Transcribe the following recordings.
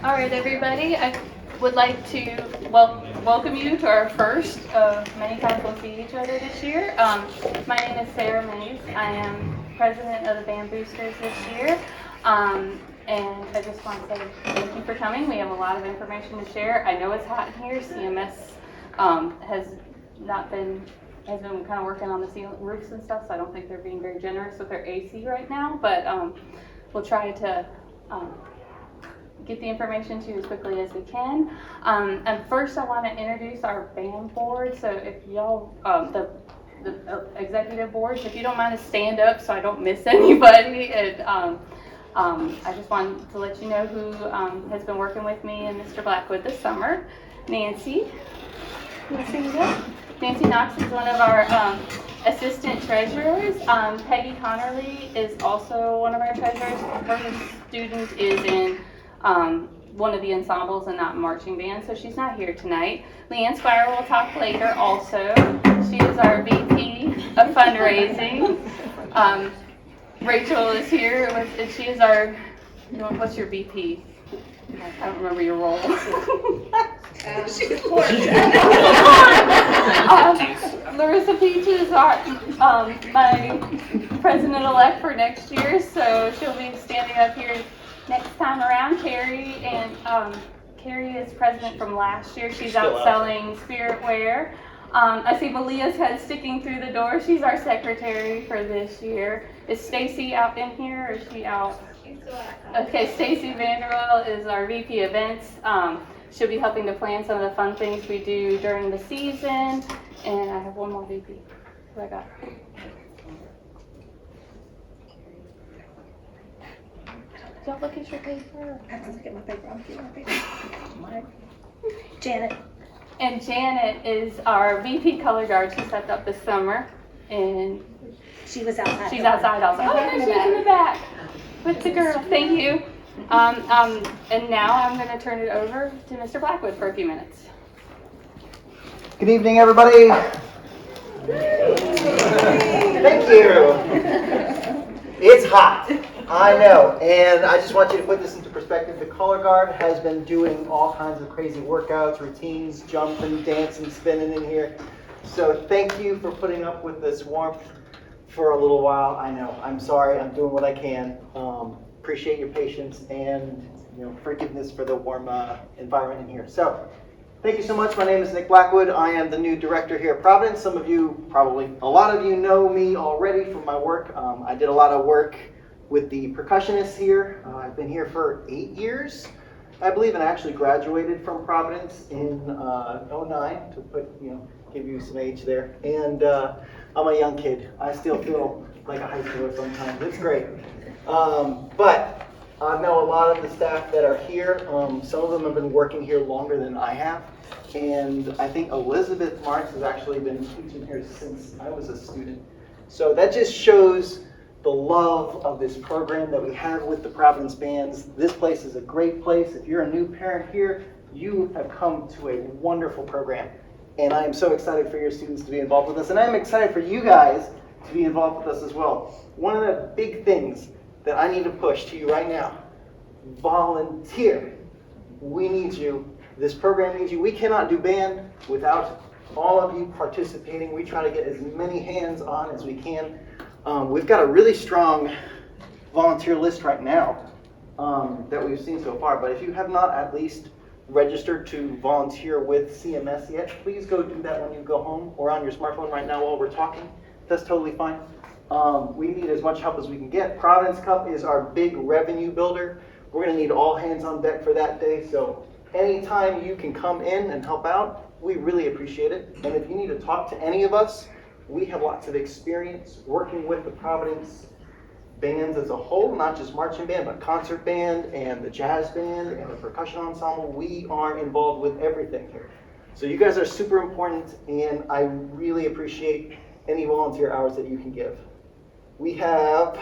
All right, everybody. I would like to welcome you to our first of many times we'll see each other this year. My name is Sarah Mays. I am president of the Band Boosters this year. And I just want to say thank you for coming. We have a lot of information to share. I know it's hot in here. CMS has been kind of working on the roofs and stuff, so I don't think they're being very generous with their AC right now. But we'll try to get the information to you as quickly as we can. And first I want to introduce our band board. So if y'all, the executive boards, if you don't mind to stand up so I don't miss anybody. And I just wanted to let you know who has been working with me and Mr. Blackwood this summer. Nancy. Nancy Knox is one of our assistant treasurers. Peggy Connerly is also one of our treasurers. Her student is in one of the ensembles and not marching band, so she's not here tonight. Leanne Squire will talk later also. She is our VP of fundraising. Rachel is here, and she is our, what's your VP? I don't remember your role. She's Larissa Peach is my president-elect for next year, so she'll be standing up here next time around. Carrie is president from last year. She's out selling spirit wear. I see Malia's head sticking through the door. She's our secretary for this year. Is Stacy out in here, or is she out? Okay, Stacy Vanderwell is our VP events. She'll be helping to plan some of the fun things we do during the season. And I have one more VP. What I got? Don't look at your paper. I have to look at my paper. I'm getting my paper. Janet. And Janet is our VP color guard. She stepped up this summer, and she was outside. She's outside also. Oh, there she's in the back. With the girl. Thank you. And now I'm going to turn it over to Mr. Blackwood for a few minutes. Good evening, everybody. Thank you. It's hot. I know, and I just want you to put this into perspective. The color guard has been doing all kinds of crazy workouts, routines, jumping, dancing, spinning in here. So thank you for putting up with this warmth for a little while. I know, I'm sorry, I'm doing what I can. Appreciate your patience and forgiveness for the warm environment in here. So thank you so much. My name is Nick Blackwood. I am the new director here at Providence. Some of you, probably a lot of you, know me already from my work. I did a lot of work with the percussionists here. I've been here for 8 years, I believe, and I actually graduated from Providence in '09 to give you some age there. And I'm a young kid. I still feel like a high schooler sometimes. It's great. But I know a lot of the staff that are here. Some of them have been working here longer than I have. And I think Elizabeth Marks has actually been teaching here since I was a student. So that just shows the love of this program that we have with the Providence Bands. This place is a great place. If you're a new parent here, you have come to a wonderful program. And I am so excited for your students to be involved with us. And I'm excited for you guys to be involved with us as well. One of the big things that I need to push to you right now, volunteer. We need you. This program needs you. We cannot do band without all of you participating. We try to get as many hands on as we can. We've got a really strong volunteer list right now that we've seen so far, but if you have not at least registered to volunteer with CMS yet, please go do that when you go home or on your smartphone right now while we're talking. That's totally fine. We need as much help as we can get. Providence Cup is our big revenue builder. We're going to need all hands on deck for that day, so anytime you can come in and help out, we really appreciate it. And if you need to talk to any of us, we have lots of experience working with the Providence bands as a whole, not just marching band, but concert band and the jazz band and the percussion ensemble. We are involved with everything here. So you guys are super important, and I really appreciate any volunteer hours that you can give. We have,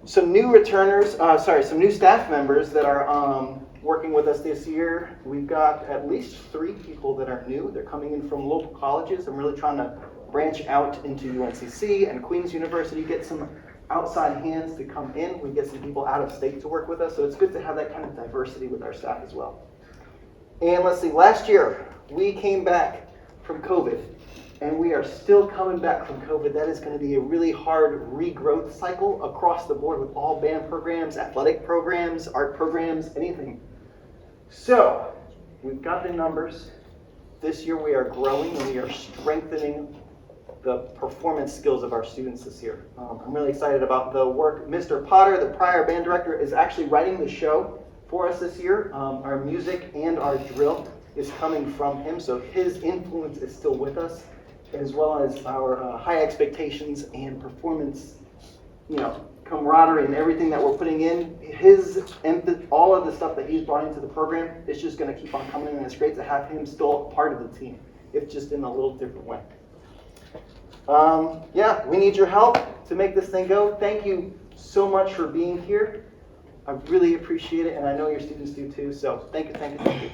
some new returners, some new staff members that are working with us this year. We've got at least 3 people that are new. They're coming in from local colleges. I'm really trying to branch out into UNCC and Queen's University, get some outside hands to come in. We get some people out of state to work with us, so it's good to have that kind of diversity with our staff as well. And let's see, last year we came back from COVID, and we are still coming back from COVID. That is going to be a really hard regrowth cycle across the board with all band programs, athletic programs, art programs, anything. So we've got the numbers. This year we are growing and we are strengthening the performance skills of our students this year. I'm really excited about the work. Mr. Potter, the prior band director, is actually writing the show for us this year. Our music and our drill is coming from him, so his influence is still with us, as well as our high expectations and performance, camaraderie and everything that we're putting in. All of the stuff that he's brought into the program is just going to keep on coming, and it's great to have him still part of the team, if just in a little different way. We need your help to make this thing go. Thank you so much for being here. I really appreciate it, and I know your students do too, so thank you.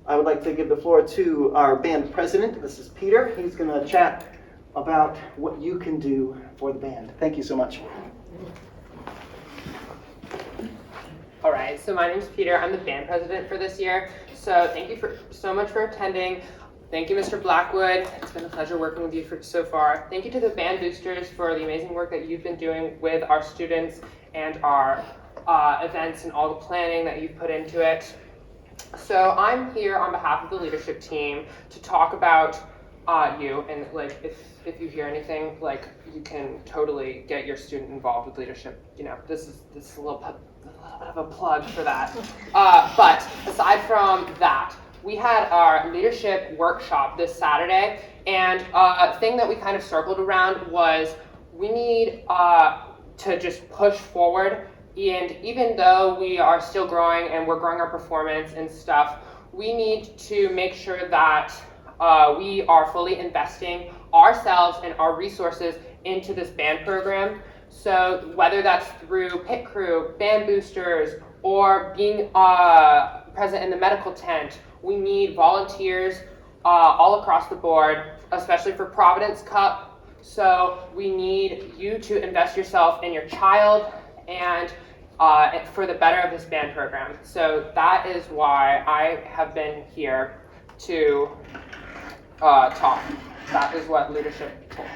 I would like to give the floor to our band president. This is Peter. He's going to chat about what you can do for the band. Thank you so much. All right, so my name is Peter. I'm the band president for this year. So thank you so much for attending. Thank you, Mr. Blackwood. It's been a pleasure working with you so far. Thank you to the band boosters for the amazing work that you've been doing with our students and our events and all the planning that you've put into it. So I'm here on behalf of the leadership team to talk about you, and if you hear anything, you can totally get your student involved with leadership. This is a little bit of a plug for that. But aside from that, we had our leadership workshop this Saturday, and a thing that we kind of circled around was we need to just push forward. And even though we are still growing and we're growing our performance and stuff, we need to make sure that we are fully investing ourselves and our resources into this band program. So whether that's through pit crew, band boosters, or being present in the medical tent, we need volunteers all across the board, especially for Providence Cup. So we need you to invest yourself in your child and for the better of this band program. So that is why I have been here to talk. That is what leadership told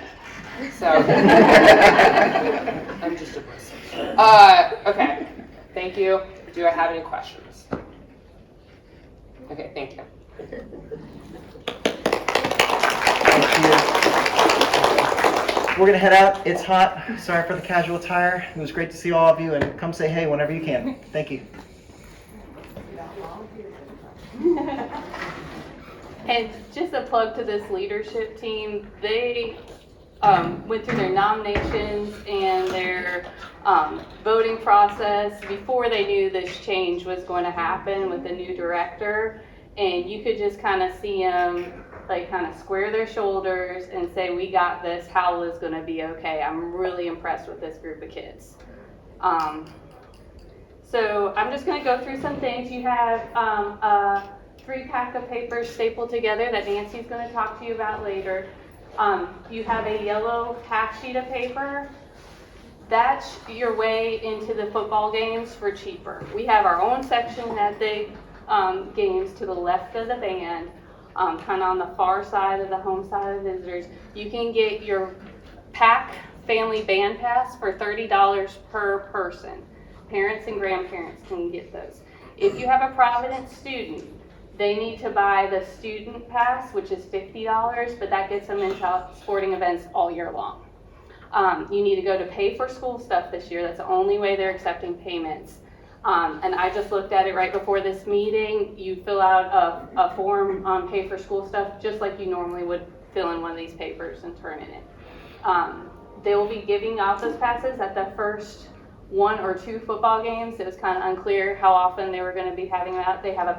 me. So I'm just a person. Okay, thank you. Do I have any questions? Okay, thank you. We're going to head out. It's hot. Sorry for the casual attire. It was great to see all of you, and come say hey whenever you can. Thank you. And just a plug to this leadership team, they went through their nominations and their voting process before they knew this change was going to happen with the new director. And you could just kind of see them kind of square their shoulders and say, we got this, Howell is going to be okay. I'm really impressed with this group of kids. So I'm just going to go through some things. You have a 3-pack of papers stapled together that Nancy's going to talk to you about later. You have a yellow half sheet of paper. That's your way into the football games for cheaper. We have our own section at the games to the left of the band, kind of on the far side of the home side of visitors. You can get your pack family band pass for $30 per person. Parents and grandparents can get those. If you have a Providence student, they need to buy the student pass, which is $50, but that gets them into sporting events all year long. You need to go to pay for school stuff this year. That's the only way they're accepting payments. And I just looked at it right before this meeting. You fill out a form on pay for school stuff, just like you normally would fill in one of these papers and turn it in. They will be giving out those passes at the first 1 or 2 football games. It was kind of unclear how often they were going to be having that. They have a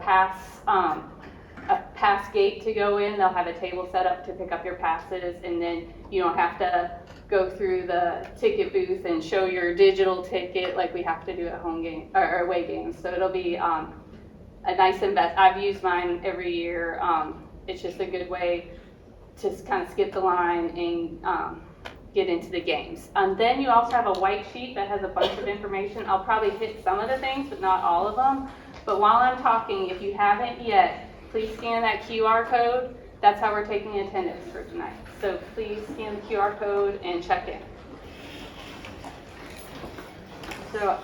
pass gate to go in. They'll have a table set up to pick up your passes, and then you don't have to go through the ticket booth and show your digital ticket like we have to do at home game or away games. So it'll be a nice invest. I've used mine every year. It's just a good way to kind of skip the line and get into the games. Then you also have a white sheet that has a bunch of information. I'll probably hit some of the things, but not all of them. But while I'm talking, if you haven't yet, please scan that QR code. That's how we're taking attendance for tonight. So please scan the QR code and check in. So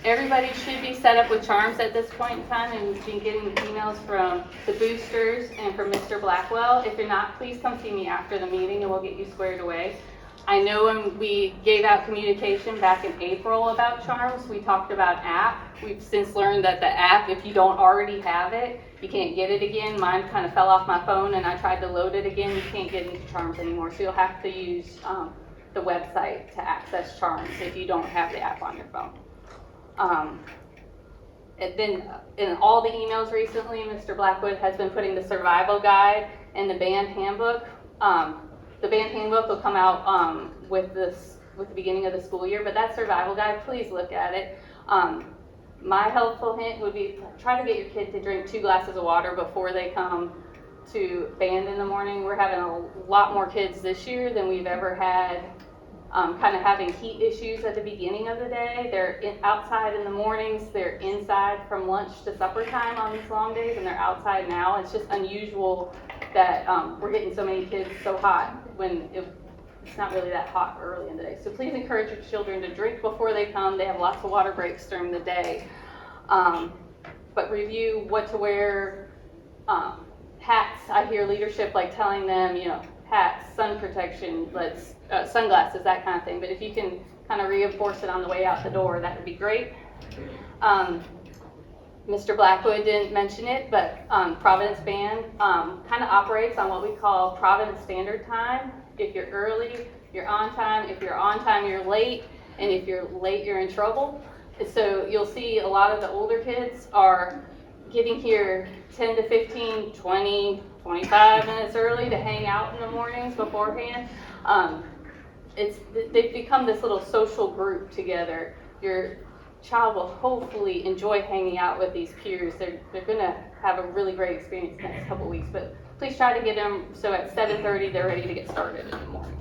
everybody should be set up with charms at this point in time, and you've been getting emails from the boosters and from Mr. Blackwell. If you're not, please come see me after the meeting and we'll get you squared away. I know when we gave out communication back in April about charms, we talked about app. We've since learned that the app, if you don't already have it, you can't get it again. Mine kind of fell off my phone and I tried to load it again. You can't get into charms anymore. So you'll have to use the website to access charms if you don't have the app on your phone. And then in all the emails recently, Mr. Blackwood has been putting the survival guide and the band handbook. The band handbook will come out with the beginning of the school year, but that survival guide, please look at it. My helpful hint would be try to get your kid to drink 2 glasses of water before they come to band in the morning. We're having a lot more kids this year than we've ever had kind of having heat issues at the beginning of the day. They're outside in the mornings, they're inside from lunch to supper time on these long days, and they're outside now. It's just unusual that we're getting so many kids so hot when it's not really that hot early in the day. So please encourage your children to drink before they come. They have lots of water breaks during the day. But review what to wear. Hats, I hear leadership like telling them, hats, sun protection, sunglasses, that kind of thing. But if you can kind of reinforce it on the way out the door, that would be great. Mr. Blackwood didn't mention it, but Providence Band kind of operates on what we call Providence Standard Time. If you're early, you're on time. If you're on time, you're late. And if you're late, you're in trouble. So you'll see a lot of the older kids are getting here 10 to 15, 20, 25 minutes early to hang out in the mornings beforehand. They've become this little social group together. Your child will hopefully enjoy hanging out with these peers. They're going to have a really great experience the next couple weeks, but please try to get them so at 7:30 they're ready to get started in the morning.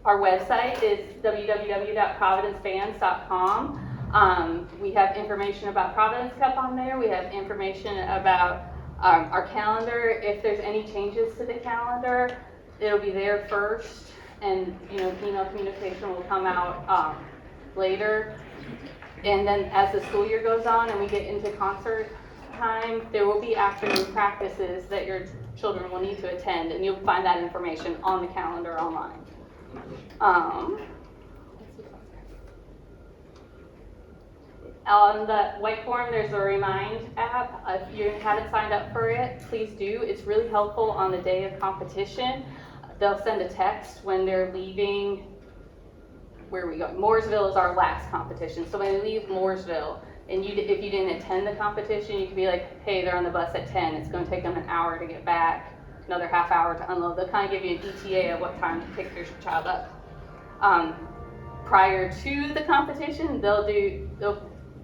Our website is www.providencebands.com. We have information about Providence Cup on there. We have information about our calendar. If there's any changes to the calendar, it'll be there first, and email communication will come out later. And then as the school year goes on and we get into concert time, there will be afternoon practices that your children will need to attend, and you'll find that information on the calendar online. On the white form, there's a Remind app. If you haven't signed up for it, please do. It's really helpful on the day of competition. They'll send a text when they're leaving. Where are we going? Mooresville is our last competition. So when they leave Mooresville, and if you didn't attend the competition, you could be like, hey, they're on the bus at 10. It's going to take them an hour to get back, another half hour to unload. They'll kind of give you an ETA of what time to pick your child up. Prior to the competition, there'll be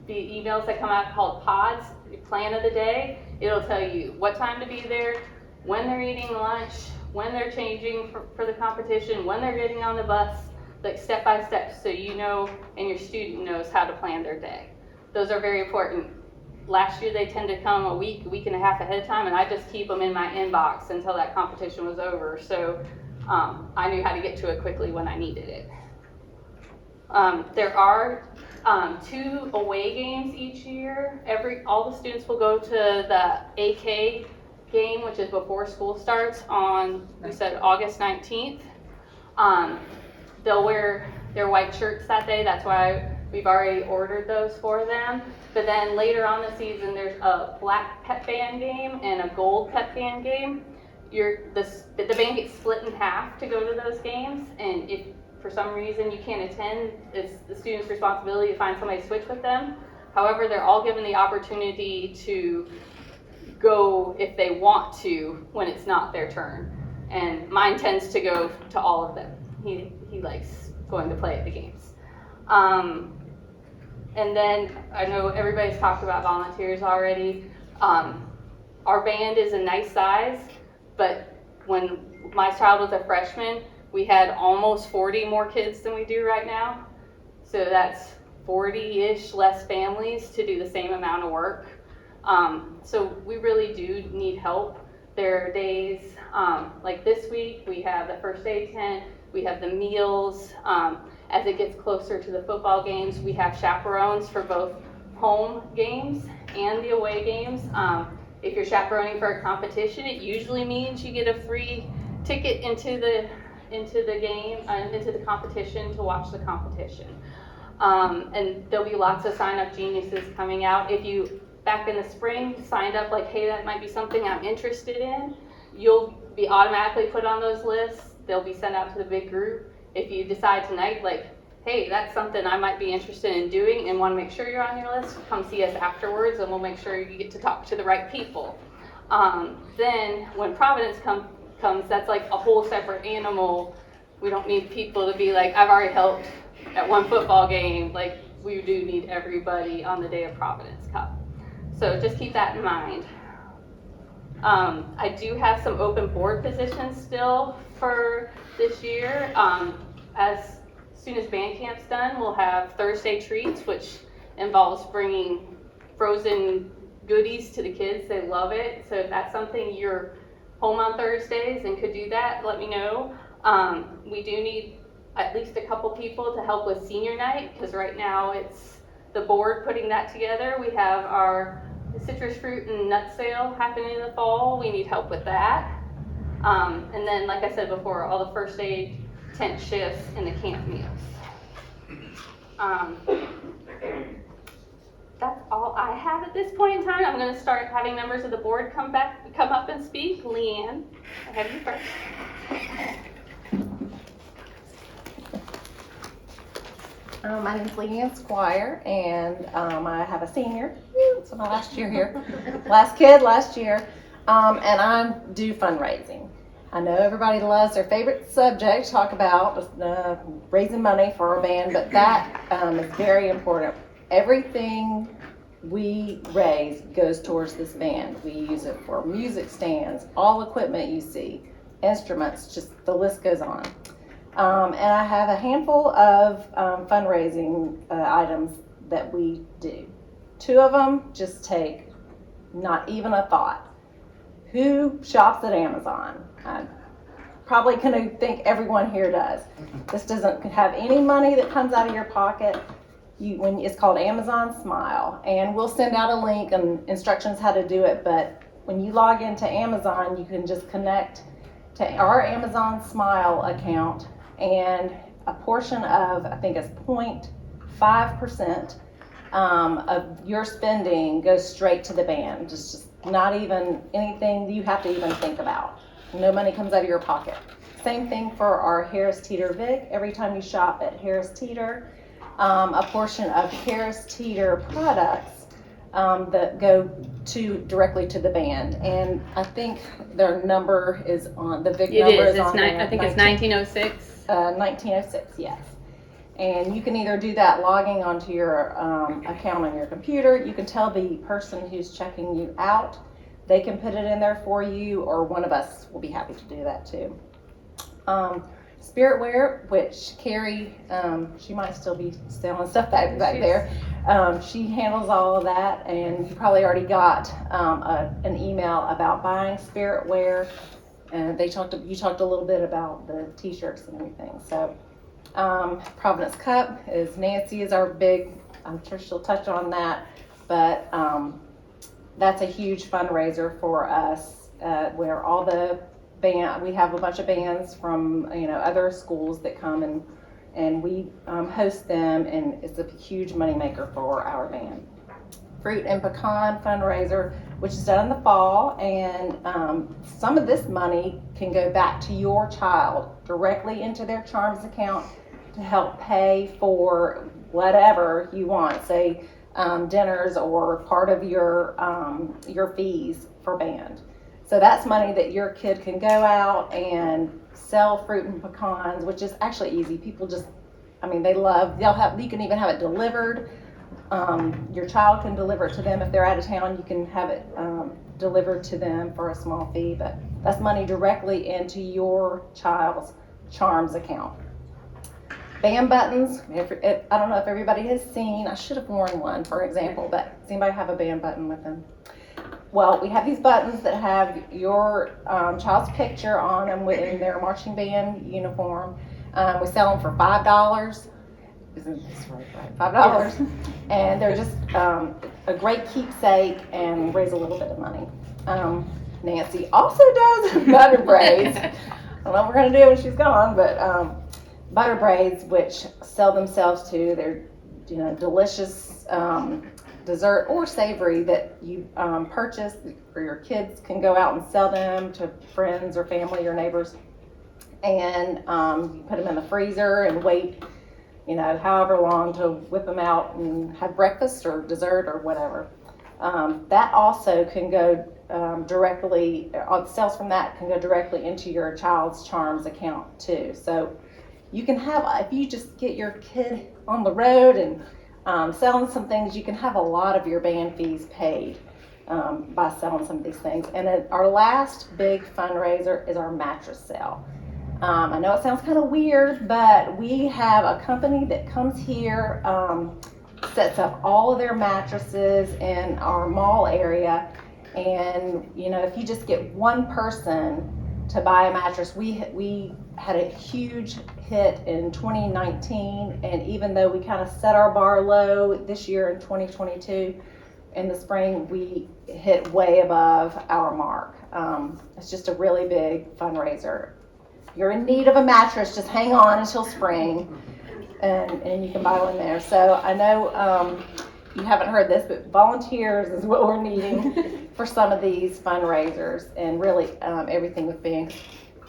emails that come out called pods, plan of the day. It'll tell you what time to be there, when they're eating lunch, when they're changing for the competition, when they're getting on the bus, like step by step, so you know and your student knows how to plan their day. Those are very important. Last year they tend to come a week and a half ahead of time, and I just keep them in my inbox until that competition was over. So I knew how to get to it quickly when I needed it. There are 2 away games each year. All the students will go to the AK game, which is before school starts on, we said August 19th. They'll wear their white shirts that day. That's why we've already ordered those for them. But then later on the season, there's a black pep band game and a gold pep band game. The band gets split in half to go to those games, and if for some reason you can't attend, it's the student's responsibility to find somebody to switch with them. However, they're all given the opportunity to go if they want to when it's not their turn. And mine tends to go to all of them. He likes going to play at the games. And then I know everybody's talked about volunteers already. Our band is a nice size, but when my child was a freshman, we had almost 40 more kids than we do right now. So that's 40-ish less families to do the same amount of work. So we really do need help. There are days, like this week, we have the first aid tent, we have the meals. As it gets closer to the football games, we have chaperones for both home games and the away games. If you're chaperoning for a competition, it usually means you get a free ticket into the game, into the competition to watch the competition. And there'll be lots of sign-up geniuses coming out. If you, back in the spring, signed up like, hey, that might be something I'm interested in, you'll be automatically put on those lists. They'll be sent out to the big group. If you decide tonight, like, hey, that's something I might be interested in doing and want to make sure you're on your list, come see us afterwards and we'll make sure you get to talk to the right people. Then when Providence comes, that's like a whole separate animal. We don't need people to be like, I've already helped at one football game. Like, we do need everybody on the day of Providence Cup. So just keep that in mind. I do have some open board positions still for this year. As soon as band camp's done, we'll have Thursday treats, which involves bringing frozen goodies to the kids. They love it. So if that's something you're home on Thursdays and could do that, let me know. We do need at least a couple people to help with senior night, because right now it's the board putting that together. We have our citrus fruit and nut sale happening in the fall. We need help with that. And then, like I said before, all the first aid tent shifts and the camp meals. That's all I have at this point in time. I'm going to start having members of the board come up and speak. Leanne, I have you first. My name is Leanne Squire, and I have a senior. It's my last year here. Last kid, last year. And I do fundraising. I know everybody loves their favorite subject to talk about, raising money for our band, but that is very important. Everything we raise goes towards this band. We use it for music stands, all equipment you see, instruments, just the list goes on. And I have a handful of fundraising items that we do. 2 of them just take not even a thought. Who shops at Amazon? I probably can think everyone here does. This doesn't have any money that comes out of your pocket. It's called Amazon Smile, and we'll send out a link and instructions how to do it, but when you log into Amazon, you can just connect to our Amazon Smile account, and a portion of, I think it's 0.5% of your spending goes straight to the band. Just not even anything you have to even think about. No money comes out of your pocket. Same thing for our Harris Teeter Vic. Every time you shop at Harris Teeter, a portion of Harris Teeter products that go directly to the band. And I think their number is on, the Vic number is on there. I think it's 1906. 1906, yes. And you can either do that logging onto your account on your computer. You can tell the person who's checking you out. They can put it in there for you, or one of us will be happy to do that too. Spiritware, which Carrie, she might still be selling stuff back there. She handles all of that, and you probably already got an email about buying Spiritware. And you talked a little bit about the t-shirts and everything. So Providence Cup is Nancy is our big, I'm sure she'll touch on that, but that's a huge fundraiser for us, where all the we have a bunch of bands from other schools that come and we host them, and it's a huge moneymaker for our band. Fruit and Pecan fundraiser, which is done in the fall, and some of this money can go back to your child directly into their Charms account to help pay for whatever you want, say dinners or part of your fees for band. So that's money that your kid can go out and sell fruit and pecans, which is actually easy. People just, you can even have it delivered. Your child can deliver it to them if they're out of town. You can have it delivered to them for a small fee, but That's money directly into your child's charms account. Band buttons, I don't know if everybody has seen, I should have worn one, for example, but does anybody have a band button with them? Well, we have these buttons that have your child's picture on them in their marching band uniform. We sell them for $5. Isn't this right? $5. And they're just a great keepsake and raise a little bit of money. Nancy also does butter braids. I don't know what we're going to do when she's gone, but butter braids, which sell themselves to, they're delicious dessert or savory that you purchase, or your kids can go out and sell them to friends or family or neighbors. And you put them in the freezer and wait, however long to whip them out and have breakfast or dessert or whatever. That also can go directly, the sales from that can go directly into your child's charms account too. So you can have, if you just get your kid on the road and selling some things, you can have a lot of your band fees paid by selling some of these things. And our last big fundraiser is our mattress sale. I know it sounds kind of weird, but we have a company that comes here, sets up all of their mattresses in our mall area. And, if you just get one person to buy a mattress, we had a huge hit in 2019. And even though we kind of set our bar low this year in 2022, in the spring, we hit way above our mark. It's just a really big fundraiser. If you're in need of a mattress, just hang on until spring, and you can buy one there. So I know you haven't heard this, but volunteers is what we're needing for some of these fundraisers, and really everything with bands.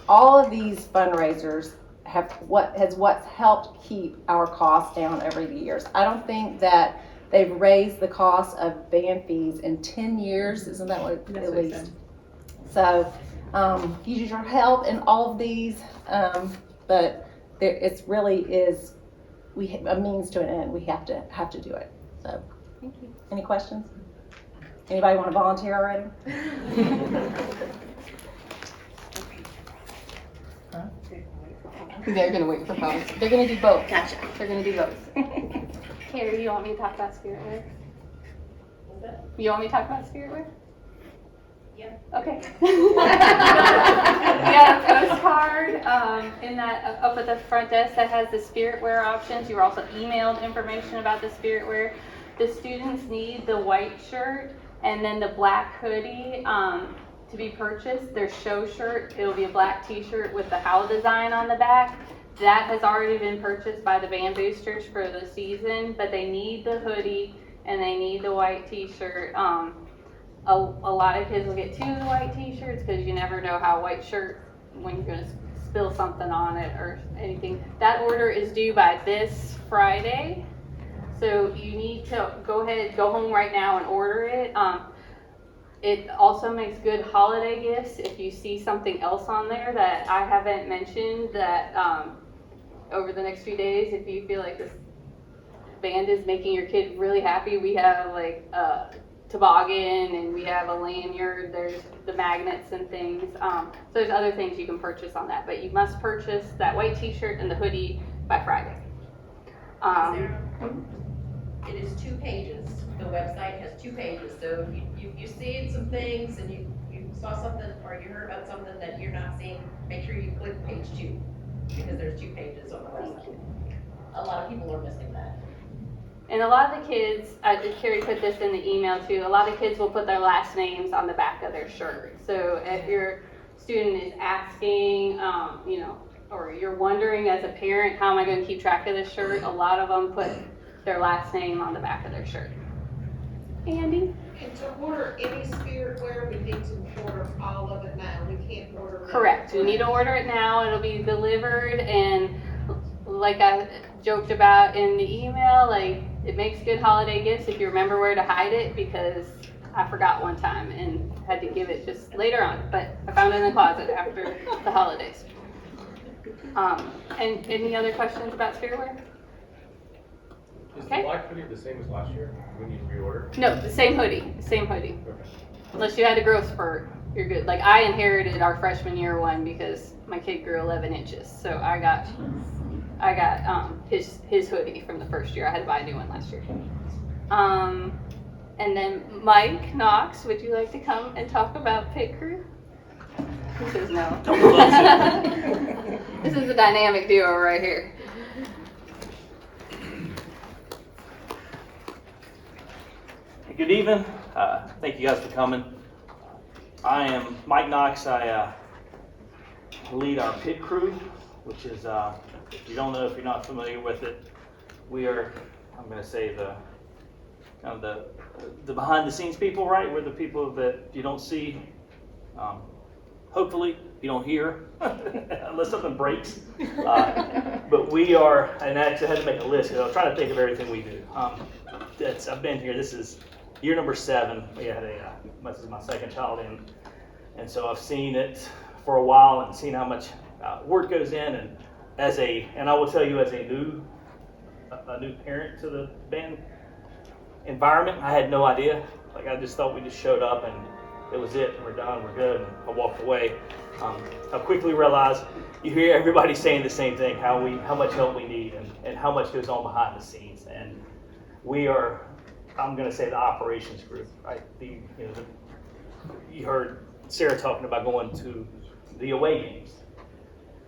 All of these fundraisers have what's helped keep our costs down over the years. I don't think that they've raised the cost of band fees in 10 years. Isn't that what at least? So use your help in all of these, but it really is a means to an end. We have to do it. So, thank you. Any questions? Anybody want to volunteer already? They're gonna wait for phones. They're gonna do both. Gotcha. They're gonna do both. Carrie, you want me to talk about spirit wear? You want me to talk about spirit wear? Yeah. Okay. We got a postcard in that up at the front desk that has the spirit wear options. You were also emailed information about the spirit wear. The students need the white shirt and then the black hoodie to be purchased. Their show shirt, it'll be a black t-shirt with the howl design on the back. That has already been purchased by the band boosters for the season, but they need the hoodie and they need the white t-shirt. A lot of kids will get two of the white t-shirts because you never know how a white shirt, when you're going to spill something on it or anything. That order is due by this Friday. So you need to go home right now and order it. It also makes good holiday gifts. If you see something else on there that I haven't mentioned, that over the next few days, if you feel like this band is making your kid really happy, we have like a toboggan and we have a lanyard. There's the magnets and things. So there's other things you can purchase on that, but you must purchase that white t-shirt and the hoodie by Friday. It is 2 pages. The website has 2 pages. So if you see some things and you saw something or you heard about something that you're not seeing, make sure you click page 2 because there's 2 pages on the website. A lot of people are missing that. And a lot of the kids, Carrie put this in the email too, a lot of kids will put their last names on the back of their shirt. So if your student is asking, or you're wondering as a parent, how am I going to keep track of this shirt? A lot of them put their last name on the back of their shirt. Andy? And to order any spirit wear, we need to order all of it now. We can't order. Correct. We need to order it now. It'll be delivered, and like I joked about in the email, like it makes good holiday gifts if you remember where to hide it, because I forgot one time and had to give it just later on, but I found it in the closet after the holidays. And any other questions about spirit wear? Is Okay. the black hoodie the same as last year? We need to reorder? No, the same hoodie, Okay. unless you had a growth spurt. you're good. Like I inherited our freshman year one because my kid grew 11 inches, so I got his hoodie from the first year. I had to buy a new one last year. And then Mike Knox, would you like to come and talk about pit crew? He says no. This is a dynamic duo right here. Good evening. Thank you guys for coming. I am Mike Knox. I lead our pit crew, which is, if you don't know, if you're not familiar with it, we are, I'm going to say, the kind of the behind the scenes people, right? We're the people that you don't see. Hopefully, you don't hear unless something breaks. But we are, and I actually had to make a list because I was trying to think of everything we do. I've been here. This is year number 7. We had this is my second child in, and so I've seen it for a while and seen how much work goes in. And I will tell you, as a new parent to the band environment, I had no idea. Like I just thought we just showed up and it was it, and we're done, we're good, and I walked away. I quickly realized you hear everybody saying the same thing, how much help we need and how much goes on behind the scenes. And we are, I'm going to say, the operations group, right? You heard Sarah talking about going to the away games.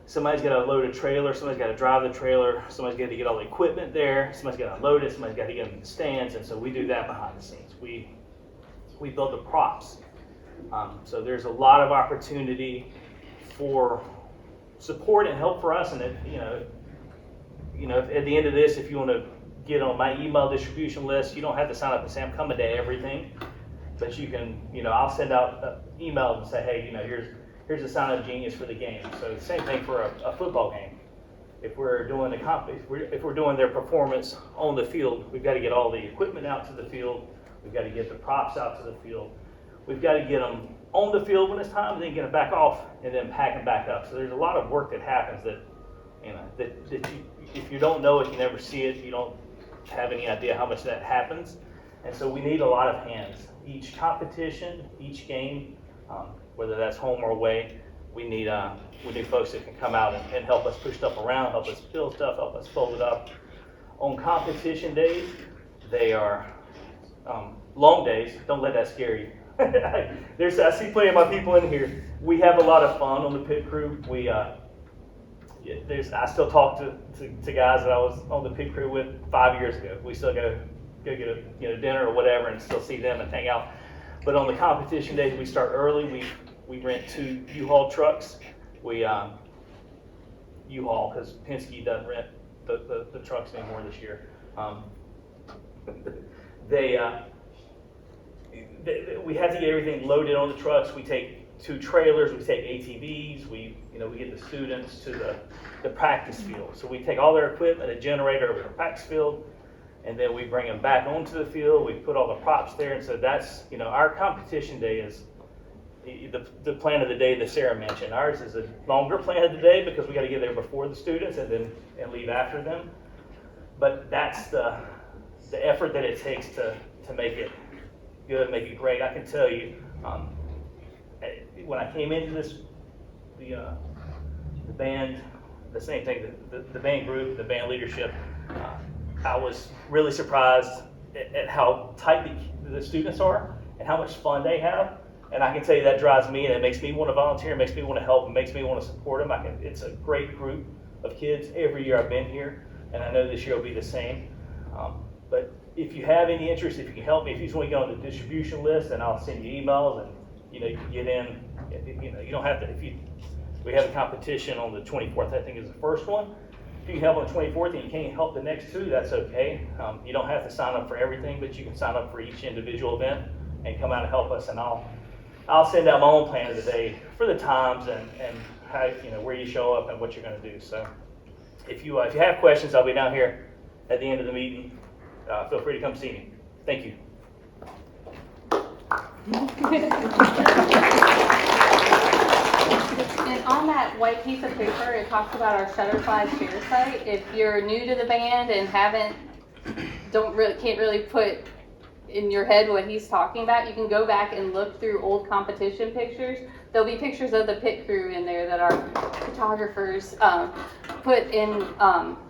Somebody's got to load a trailer, somebody's got to drive the trailer, somebody's got to get all the equipment there, somebody's got to unload it, somebody's got to get them in the stands, and so we do that behind the scenes. We build the props. So there's a lot of opportunity for support and help for us, and if at the end of this, if you want to get on my email distribution list, you don't have to sign up and say I'm coming to everything, but you can, I'll send out an email and say, hey, here's a sign up genius for the game. So the same thing for a football game. If we're doing if we're doing their performance on the field, we've got to get all the equipment out to the field. We've got to get the props out to the field. We've got to get them on the field when it's time, and then get them back off, and then pack them back up. So there's a lot of work that happens that if you don't know it, you never see it. You don't have any idea how much that happens. And so we need a lot of hands. Each competition, each game, whether that's home or away, we need folks that can come out and help us push stuff around, help us build stuff, help us fold it up. On competition days, they are long days. Don't let that scare you. I see plenty of my people in here. We have a lot of fun on the pit crew. I still talk to guys that I was on the pit crew with 5 years ago. We still go get a dinner or whatever and still see them and hang out. But on the competition days, we start early. We rent 2 U-Haul trucks. U-Haul, because Penske doesn't rent the trucks anymore this year. We have to get everything loaded on the trucks. We take 2 trailers, we take ATVs, we get the students to the practice field. So we take all their equipment, a generator over to the practice field, and then we bring them back onto the field. We put all the props there, and so that's, our competition day is the plan of the day that Sarah mentioned. Ours is a longer plan of the day because we got to get there before the students and leave after them. But that's the effort that it takes to make it good, make it great. I can tell you, when I came into this, the band, the same thing, the band group, the band leadership, I was really surprised at how tight the students are and how much fun they have. And I can tell you that drives me, and it makes me want to volunteer, it makes me want to help, it makes me want to support them. It's a great group of kids every year I've been here, and I know this year will be the same. But if you have any interest, if you can help me, if you just want to get on the distribution list, then I'll send you emails, and you can get in. You don't have to. We have a competition on the 24th, I think is the first one. If you can help on the 24th and you can't help the next 2, that's okay. You don't have to sign up for everything, but you can sign up for each individual event and come out and help us, and I'll send out my own plan of the day for the times and how, where you show up and what you're going to do. So if you have questions, I'll be down here at the end of the meeting. Feel free to come see me. Thank you. And on that white piece of paper, it talks about our Shutterfly share site. If you're new to the band and can't really put in your head what he's talking about, you can go back and look through old competition pictures. There'll be pictures of the pit crew in there that our photographers put in,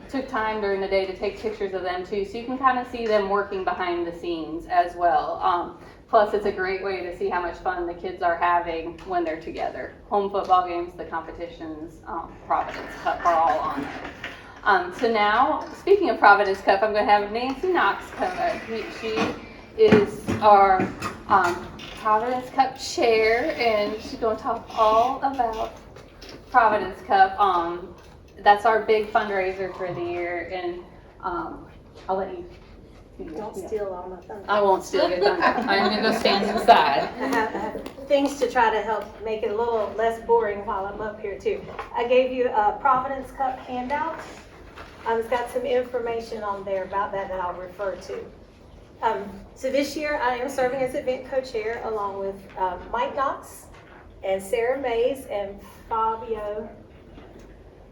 took time during the day to take pictures of them too. So you can kind of see them working behind the scenes as well. Plus, it's a great way to see how much fun the kids are having when they're together. Home football games, the competitions, Providence Cup are all on there. So now, speaking of Providence Cup, I'm going to have Nancy Knox come up. She is our Providence Cup chair, and she's going to talk all about Providence Cup. That's our big fundraiser for the year, and I'll let you. Don't steal all my thunder. I won't steal your thunder. I'm going to go stand inside. I have things to try to help make it a little less boring while I'm up here too. I gave you a Providence Cup handout. It's got some information on there about that I'll refer to. So this year I am serving as event co-chair along with Mike Knox and Sarah Mays and Fabio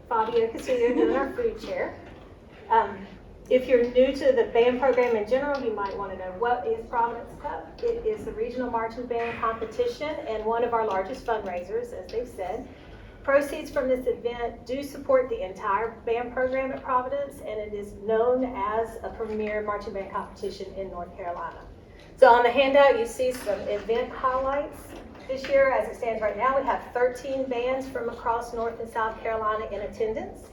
Castillo doing our food chair. If you're new to the band program in general, you might want to know what is Providence Cup. It is the regional marching band competition and one of our largest fundraisers, as they've said. Proceeds from this event do support the entire band program at Providence, and it is known as a premier marching band competition in North Carolina. So on the handout, you see some event highlights. This year, as it stands right now, we have 13 bands from across North and South Carolina in attendance.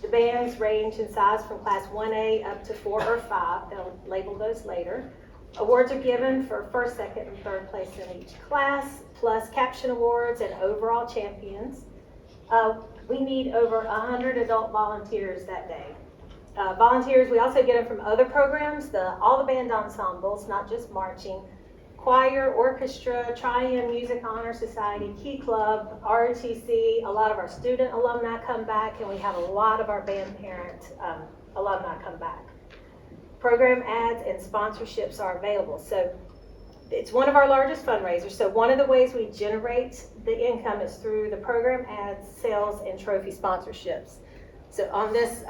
The bands range in size from class 1A up to 4 or 5. They'll label those later. Awards are given for first, second, and third place in each class, plus caption awards and overall champions. We need over 100 adult volunteers that day. Volunteers, we also get them from other programs, all the band ensembles, not just marching, choir, orchestra, Triune Music Honor Society, Key Club, ROTC. A lot of our student alumni come back, and we have a lot of our band parent alumni come back. Program ads and sponsorships are available. So it's one of our largest fundraisers. So one of the ways we generate the income is through the program ads, sales, and trophy sponsorships. So on this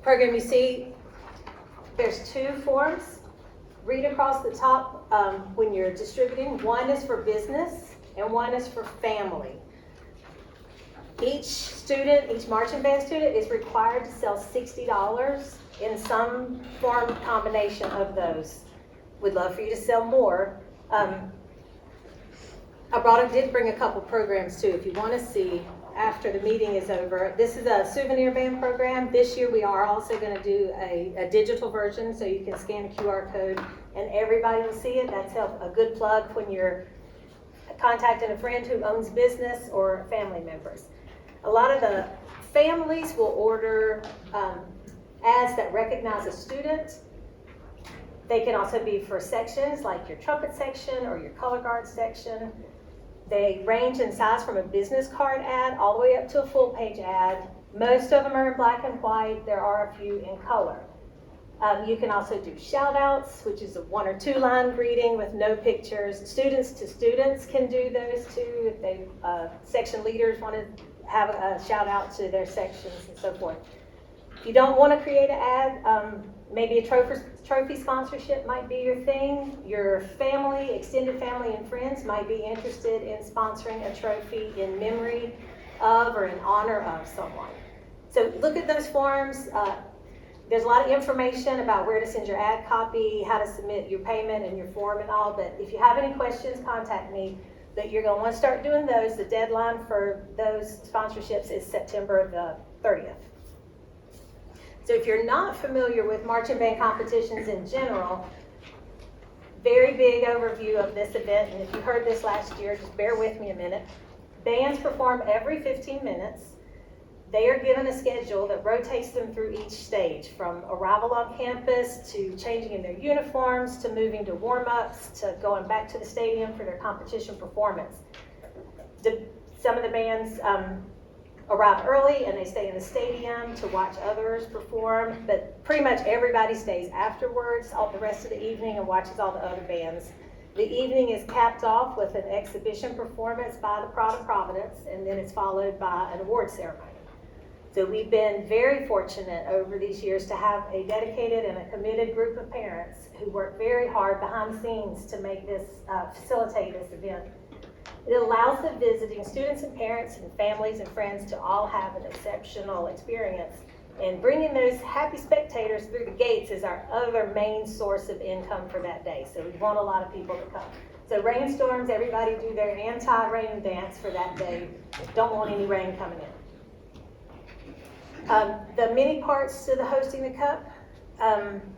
program, you see there's 2 forms. Read across the top when you're distributing. One is for business and one is for family. Each student, each marching band student is required to sell $60 in some form combination of those. We'd love for you to sell more. I did bring a couple programs too if you want to see after the meeting is over. This is a souvenir band program. This year we are also going to do a digital version so you can scan a QR code and everybody will see it. That's a good plug when you're contacting a friend who owns business or family members. A lot of the families will order ads that recognize a student. They can also be for sections like your trumpet section or your color guard section. They range in size from a business card ad all the way up to a full page ad. Most of them are in black and white. There are a few in color. You can also do shout outs, which is a 1 or 2 line greeting with no pictures. Students to students can do those too if they section leaders want to have a shout out to their sections and so forth. If you don't want to create an ad, maybe a trophy sponsorship might be your thing. Your family, extended family and friends might be interested in sponsoring a trophy in memory of or in honor of someone. So look at those forms. There's a lot of information about where to send your ad copy, how to submit your payment and your form and all, but if you have any questions, contact me. But you're going to want to start doing those. The deadline for those sponsorships is September the 30th. So if you're not familiar with marching band competitions in general, very big overview of this event, and if you heard this last year, just bear with me a minute. Bands perform every 15 minutes. They are given a schedule that rotates them through each stage, from arrival on campus to changing in their uniforms to moving to warm-ups to going back to the stadium for their competition performance. Some of the bands arrive early and they stay in the stadium to watch others perform, but pretty much everybody stays afterwards all the rest of the evening and watches all the other bands. The evening is capped off with an exhibition performance by the Pride of Providence, and then it's followed by an award ceremony. So we've been very fortunate over these years to have a dedicated and a committed group of parents who work very hard behind the scenes to make this, facilitate this event. It allows the visiting students and parents and families and friends to all have an exceptional experience. And bringing those happy spectators through the gates is our other main source of income for that day. So we want a lot of people to come. So rainstorms, everybody do their anti-rain dance for that day. Don't want any rain coming in. The many parts to the hosting the cup.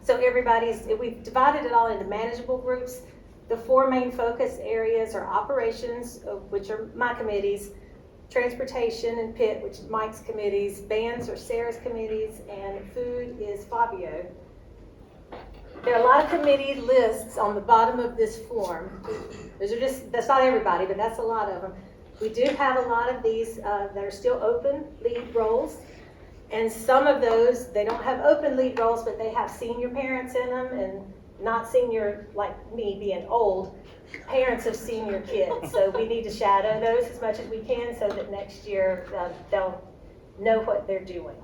So we've divided it all into manageable groups. The 4 main focus areas are operations, which are my committees, transportation and pit, which is Mike's committees, bands are Sarah's committees, and food is Fabio. There are a lot of committee lists on the bottom of this form. That's not everybody, but that's a lot of them. We do have a lot of these that are still open lead roles. And some of those, they don't have open lead roles, but they have senior parents in them, and not senior like me being old, parents of senior kids. So we need to shadow those as much as we can so that next year they'll know what they're doing.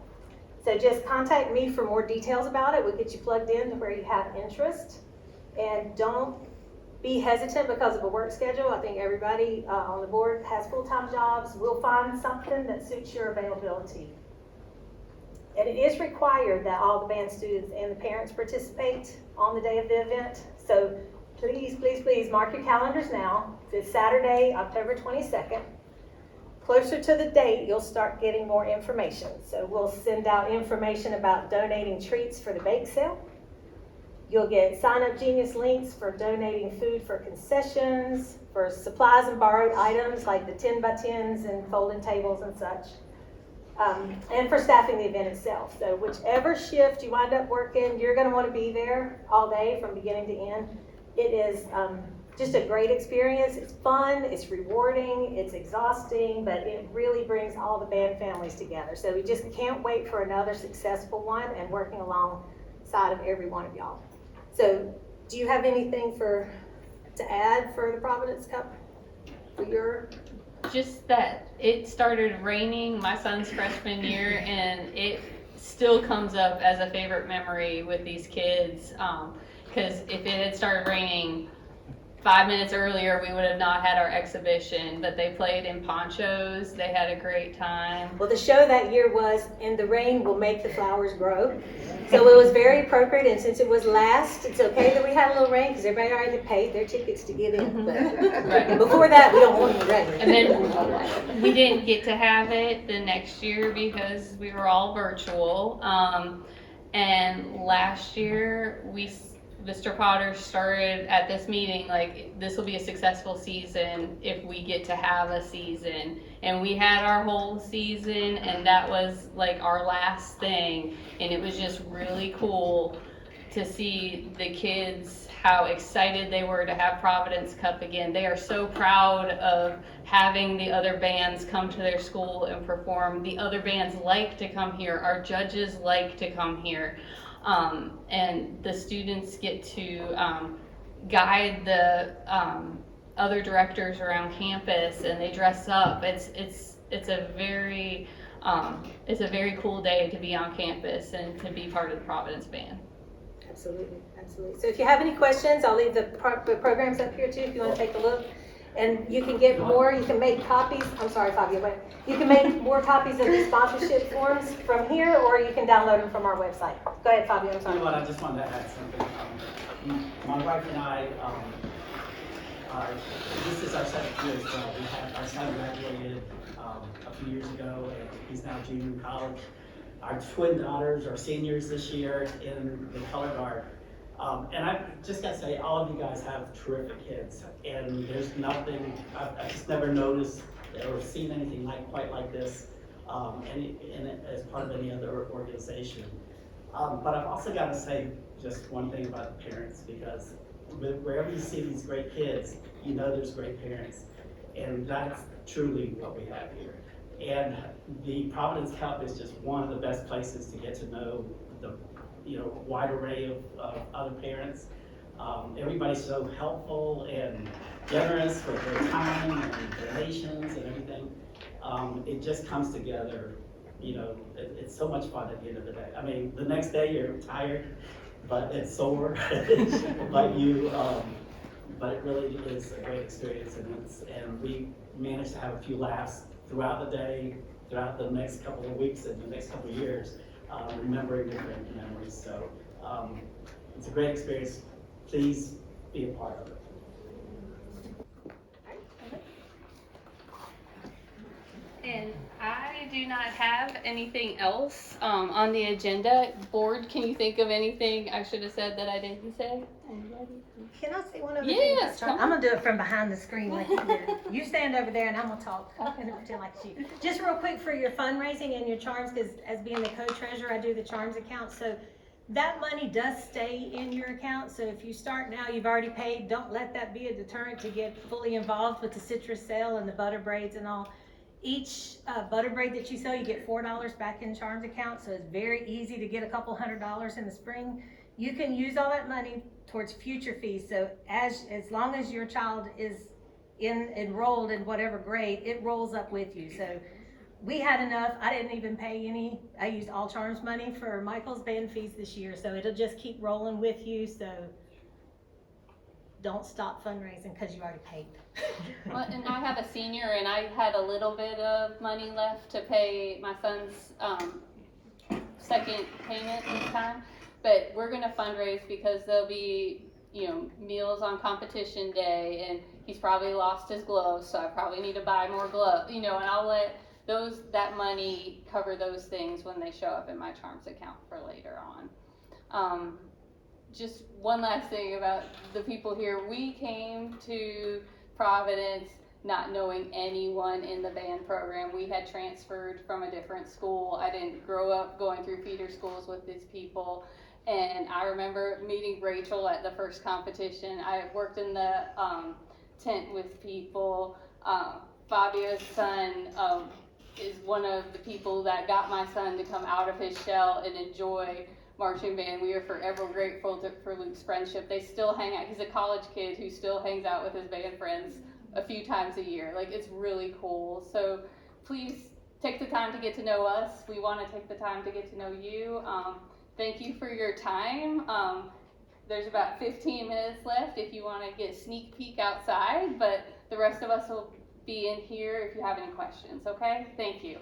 So just contact me for more details about it. We'll get you plugged in to where you have interest. And don't be hesitant because of a work schedule. I think everybody on the board has full-time jobs. We'll find something that suits your availability. And it is required that all the band students and the parents participate on the day of the event. So please, please, please mark your calendars now. It's Saturday, October 22nd. Closer to the date, you'll start getting more information. So we'll send out information about donating treats for the bake sale. You'll get sign-up Genius links for donating food for concessions, for supplies and borrowed items like the 10x10s and folding tables and such. And for staffing the event itself. So whichever shift you wind up working, you're going to want to be there all day from beginning to end. It is just a great experience. It's fun, it's rewarding, it's exhausting, but it really brings all the band families together. So we just can't wait for another successful one and working alongside of every one of y'all. So do you have anything to add for the Providence Cup for your... Just that it started raining my son's freshman year, and it still comes up as a favorite memory with these kids. Because if it had started raining 5 minutes earlier, we would have not had our exhibition. But they played in ponchos. They had a great time. Well, the show that year was "And the Rain Will Make the Flowers Grow." So it was very appropriate, and since it was last, it's okay that we had a little rain because everybody already paid their tickets to get in. But Right. before that, we don't want any rain. And then we didn't get to have it the next year because we were all virtual. And last year, Mr. Potter started at this meeting, like, this will be a successful season if we get to have a season. And we had our whole season, and that was like our last thing. And it was just really cool to see the kids, how excited they were to have Providence Cup again. They are so proud of having the other bands come to their school and perform. The other bands like to come here. Our judges like to come here. And the students get to guide the other directors around campus, and they dress up. It's a very cool day to be on campus and to be part of the Providence Band. Absolutely, absolutely. So if you have any questions, I'll leave the programs up here too if you want to take a look. And you can get more, you can make copies, I'm sorry Fabio, but you can make more copies of the sponsorship forms from here, or you can download them from our website. Go ahead, Fabio, I'm sorry. You know what, I just wanted to add something. My wife and I, this is our second year as well. We had our son graduated a few years ago, and he's now a junior in college. Our twin daughters are seniors this year in the color guard. And I just got to say, all of you guys have terrific kids, and there's nothing, I've just never noticed or seen anything quite like this as part of any other organization. But I've also got to say just one thing about the parents, because wherever you see these great kids, you know there's great parents, and that's truly what we have here. And the Providence Cup is just one of the best places to get to know the wide array of other parents. Everybody's so helpful and generous with their time and donations and everything. It just comes together, it's so much fun at the end of the day. I mean, the next day you're tired, but it's sore, but it really is a great experience, and we managed to have a few laughs throughout the day, throughout the next couple of weeks and the next couple of years, remembering different memories. So it's a great experience. Please be a part of it. And I do not have anything else on the agenda. Board, can you think of anything I should have said that I didn't say? Anybody? Can I say one other Yes, thing? come I'm gonna do it from behind the screen like you did. You stand over there and I'm gonna talk and pretend like it's you. Just real quick for your fundraising and your charms, because as being the co-treasurer, I do the charms account. So that money does stay in your account. So if you start now, you've already paid, don't let that be a deterrent to get fully involved with the citrus sale and the butter braids and all. Each butter braid that you sell, you get $4 back in charms account. So it's very easy to get a couple $100s in the spring. You can use all that money towards future fees. So as long as your child is enrolled in whatever grade, it rolls up with you. So we had enough. I didn't even pay any. I used all charms money for Michael's band fees this year. So it'll just keep rolling with you. So don't stop fundraising because you already paid. Well, and I have a senior, and I had a little bit of money left to pay my son's second payment this time. But we're going to fundraise because there'll be, meals on competition day, and he's probably lost his gloves, so I probably need to buy more gloves, and I'll let that money cover those things when they show up in my charms account for later on. Just one last thing about the people here. We came to Providence not knowing anyone in the band program. We had transferred from a different school. I didn't grow up going through feeder schools with these people. And I remember meeting Rachel at the first competition. I worked in the tent with people. Fabio's son is one of the people that got my son to come out of his shell and enjoy marching band. We are forever grateful for Luke's friendship. They still hang out. He's a college kid who still hangs out with his band friends a few times a year. It's really cool. So please take the time to get to know us. We want to take the time to get to know you. Thank you for your time. There's about 15 minutes left if you want to get a sneak peek outside, but the rest of us will be in here if you have any questions, okay? Thank you.